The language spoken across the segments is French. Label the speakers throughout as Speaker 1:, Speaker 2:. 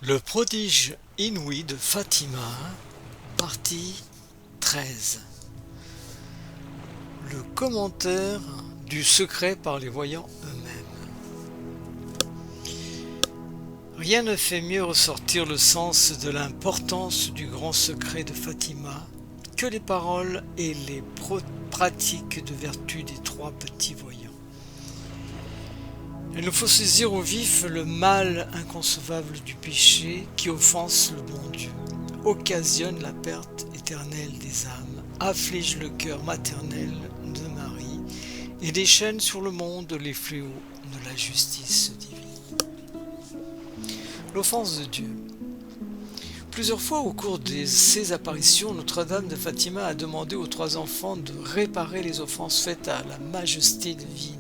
Speaker 1: Le prodige inouï de Fatima, partie 13. Le commentaire du secret par les voyants eux-mêmes. Rien ne fait mieux ressortir le sens de l'importance du grand secret de Fatima que les paroles et les pratiques de vertu des trois petits voyants. Il nous faut saisir au vif le mal inconcevable du péché qui offense le bon Dieu, occasionne la perte éternelle des âmes, afflige le cœur maternel de Marie et déchaîne sur le monde les fléaux de la justice divine. L'offense de Dieu. Plusieurs fois au cours de ces apparitions, Notre-Dame de Fatima a demandé aux trois enfants de réparer les offenses faites à la majesté divine.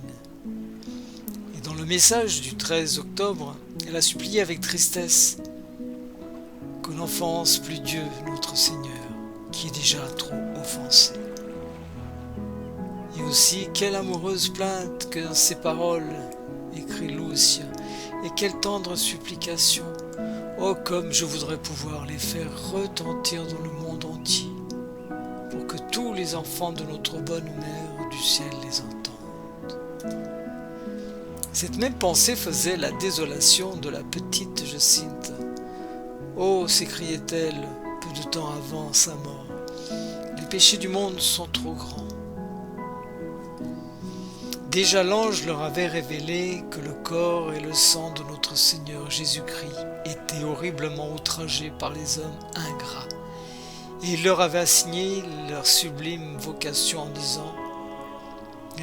Speaker 1: Dans le message du 13 octobre, elle a supplié avec tristesse que n'offense plus Dieu, notre Seigneur, qui est déjà trop offensé. Et aussi, quelle amoureuse plainte que dans ces paroles, écrit Lucia, et quelle tendre supplication. Oh, comme je voudrais pouvoir les faire retentir dans le monde entier, pour que tous les enfants de notre bonne mère du ciel les entendent. Cette même pensée faisait la désolation de la petite Jacinthe. « Oh » s'écriait-elle peu de temps avant sa mort, « les péchés du monde sont trop grands. » Déjà l'ange leur avait révélé que le corps et le sang de notre Seigneur Jésus-Christ étaient horriblement outragés par les hommes ingrats, et il leur avait assigné leur sublime vocation en disant «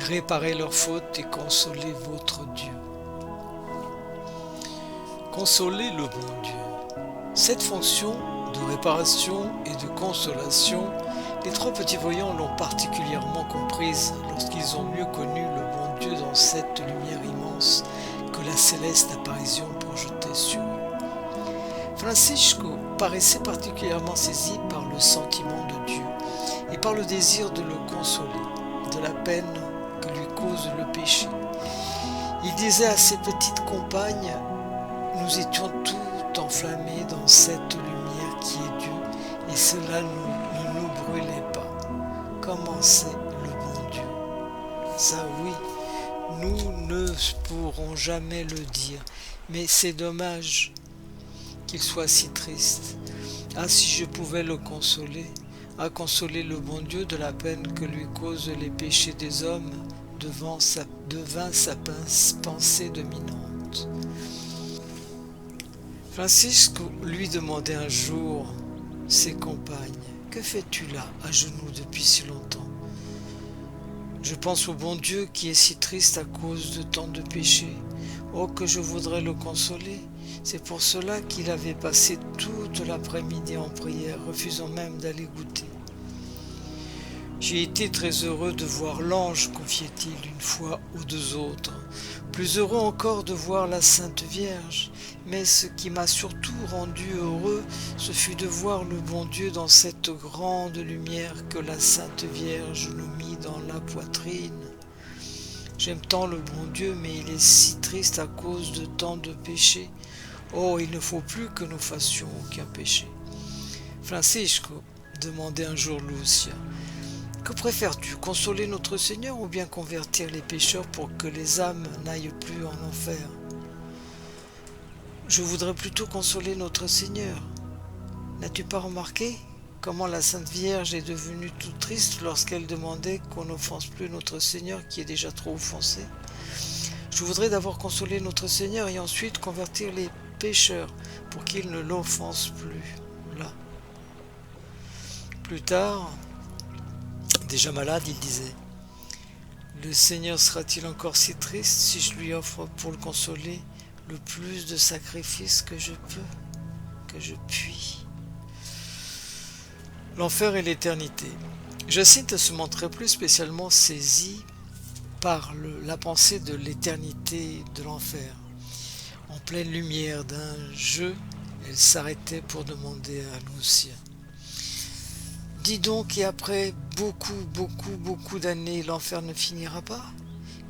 Speaker 1: Réparez leurs fautes et consolez votre Dieu. » Consoler le bon Dieu. Cette fonction de réparation et de consolation, les trois petits voyants l'ont particulièrement comprise lorsqu'ils ont mieux connu le bon Dieu dans cette lumière immense que la céleste apparition projetait sur eux. Francisco paraissait particulièrement saisi par le sentiment de Dieu et par le désir de le consoler, de la peine que lui cause le péché. Il disait à ses petites compagnes « Nous étions tout enflammés dans cette lumière qui est Dieu, et cela ne nous brûlait pas. Comment c'est le bon Dieu ?» Ça oui, nous ne pourrons jamais le dire, mais c'est dommage qu'il soit si triste. Ah, si je pouvais le consoler, à consoler le bon Dieu de la peine que lui causent les péchés des hommes, devint sa pensée dominante. Francisco lui demandait un jour ses compagnes, « Que fais-tu là, à genoux depuis si longtemps ?» « Je pense au bon Dieu qui est si triste à cause de tant de péchés. Oh, que je voudrais le consoler. C'est pour cela qu'il avait passé toute l'après-midi en prière, refusant même d'aller goûter. J'ai été très heureux de voir l'ange, confiait-il une fois aux deux autres, plus heureux encore de voir la Sainte Vierge, mais ce qui m'a surtout rendu heureux, ce fut de voir le bon Dieu dans cette grande lumière que la Sainte Vierge nous mit dans la poitrine. J'aime tant le bon Dieu, mais il est si triste à cause de tant de péchés. Oh, il ne faut plus que nous fassions aucun péché. Francisco, demandait un jour Lucia, que préfères-tu, consoler notre Seigneur ou bien convertir les pécheurs pour que les âmes n'aillent plus en enfer? Je voudrais plutôt consoler notre Seigneur. N'as-tu pas remarqué comment la Sainte Vierge est devenue toute triste lorsqu'elle demandait qu'on n'offense plus notre Seigneur qui est déjà trop offensé? Je voudrais d'abord consoler notre Seigneur et ensuite convertir les pécheurs pour qu'ils ne l'offensent plus. Là. Plus tard, déjà malade, il disait « Le Seigneur sera-t-il encore si triste si je lui offre pour le consoler le plus de sacrifices que je peux, que je puis ?» L'enfer et l'éternité. Jacinthe se montrait plus spécialement saisie par la pensée de l'éternité de l'enfer. En pleine lumière d'un jeu, elle s'arrêtait pour demander à Lucia. Dis donc, et après beaucoup d'années, l'enfer ne finira pas?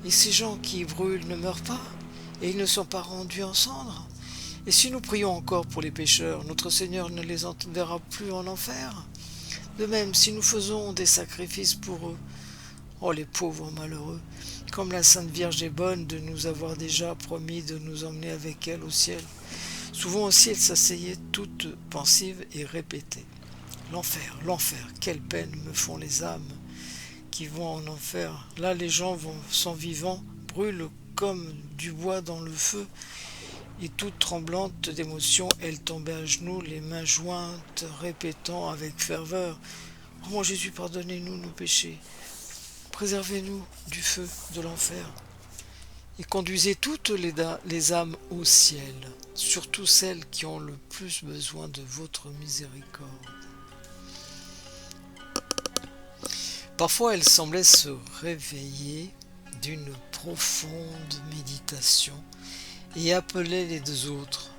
Speaker 1: Et ces gens qui brûlent ne meurent pas? Et ils ne sont pas rendus en cendres? Et si nous prions encore pour les pécheurs, notre Seigneur ne les enverra plus en enfer? De même, si nous faisons des sacrifices pour eux, oh les pauvres malheureux, comme la Sainte Vierge est bonne de nous avoir déjà promis de nous emmener avec elle au ciel. Souvent aussi elle s'asseyait toute pensive et répétait: l'enfer, l'enfer, quelle peine me font les âmes qui vont en enfer. Là les gens sont vivants, brûlent comme du bois dans le feu. Et toute tremblante d'émotion, elle tombait à genoux, les mains jointes, répétant avec ferveur: oh mon Jésus, pardonnez-nous nos péchés, préservez-nous du feu de l'enfer. Et conduisez toutes les âmes au ciel, surtout celles qui ont le plus besoin de votre miséricorde. Parfois, elle semblait se réveiller d'une profonde méditation et appelait les deux autres: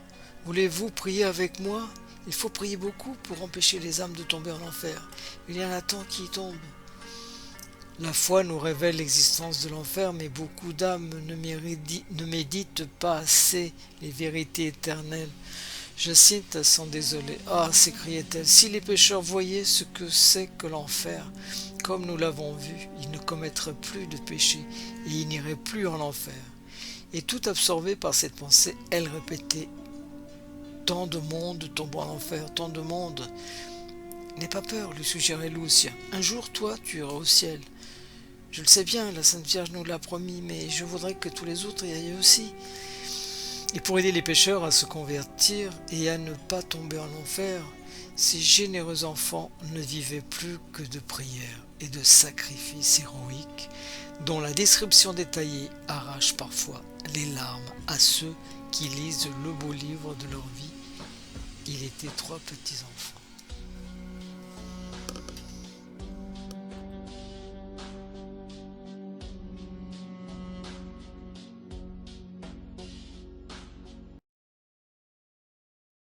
Speaker 1: voulez-vous prier avec moi? Il faut prier beaucoup pour empêcher les âmes de tomber en enfer. Il y en a tant qui y tombent. La foi nous révèle l'existence de l'enfer, mais beaucoup d'âmes ne méditent pas assez les vérités éternelles. Jacinthe s'en désolait. Ah, s'écriait-elle, si les pécheurs voyaient ce que c'est que l'enfer, comme nous l'avons vu, ils ne commettraient plus de péché et ils n'iraient plus en enfer. Et tout absorbée par cette pensée, elle répétait: tant de monde tombe en enfer, tant de monde. N'aie pas peur, lui suggérait Lucia. Un jour, toi, tu iras au ciel. Je le sais bien, la Sainte Vierge nous l'a promis, mais je voudrais que tous les autres y aillent aussi. Et pour aider les pécheurs à se convertir et à ne pas tomber en enfer, ces généreux enfants ne vivaient plus que de prières et de sacrifices héroïques, dont la description détaillée arrache parfois les larmes à ceux qui lisent le beau livre de leur vie. Il était 3 petits enfants.